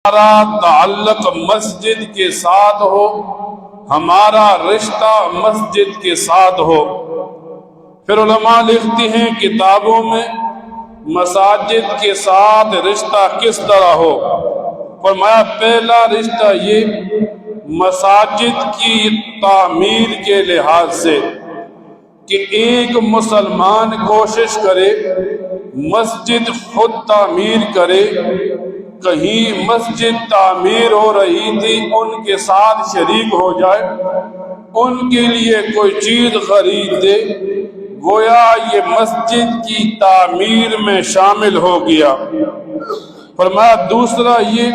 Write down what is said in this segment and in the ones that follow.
ہمارا تعلق مسجد کے ساتھ ہو، ہمارا رشتہ مسجد کے ساتھ ہو۔ پھر علماء لکھتے ہیں کتابوں میں مساجد کے ساتھ رشتہ کس طرح ہو۔ فرمایا پہلا رشتہ یہ مساجد کی تعمیر کے لحاظ سے کہ ایک مسلمان کوشش کرے مسجد خود تعمیر کرے، کہیں مسجد تعمیر ہو رہی تھی ان کے ساتھ شریک ہو جائے، ان کے لیے کوئی چیز خرید دے، گویا یہ مسجد کی تعمیر میں شامل ہو گیا۔ فرمایا دوسرا یہ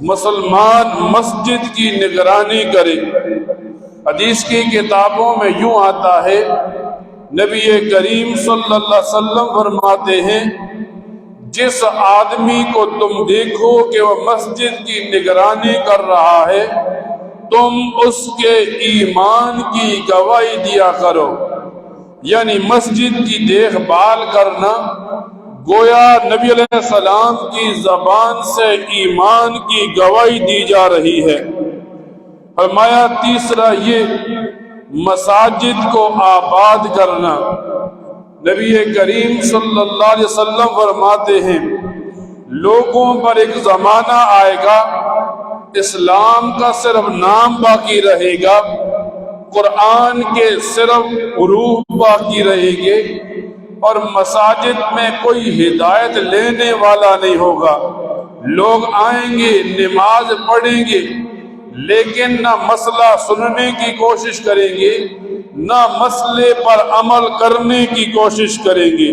مسلمان مسجد کی نگرانی کرے۔ حدیث کی کتابوں میں یوں آتا ہے، نبی کریم صلی اللہ علیہ وسلم فرماتے ہیں جس آدمی کو تم دیکھو کہ وہ مسجد کی نگرانی کر رہا ہے، تم اس کے ایمان کی گواہی دیا کرو۔ یعنی مسجد کی دیکھ بھال کرنا گویا نبی علیہ السلام کی زبان سے ایمان کی گواہی دی جا رہی ہے۔ فرمایا تیسرا یہ مساجد کو آباد کرنا۔ نبی کریم صلی اللہ علیہ وسلم فرماتے ہیں لوگوں پر ایک زمانہ آئے گا اسلام کا صرف نام باقی رہے گا، قرآن کے صرف حروف باقی رہیں گے اور مساجد میں کوئی ہدایت لینے والا نہیں ہوگا۔ لوگ آئیں گے، نماز پڑھیں گے، لیکن نہ مسئلہ سننے کی کوشش کریں گے، نہ مسئلے پر عمل کرنے کی کوشش کریں گے۔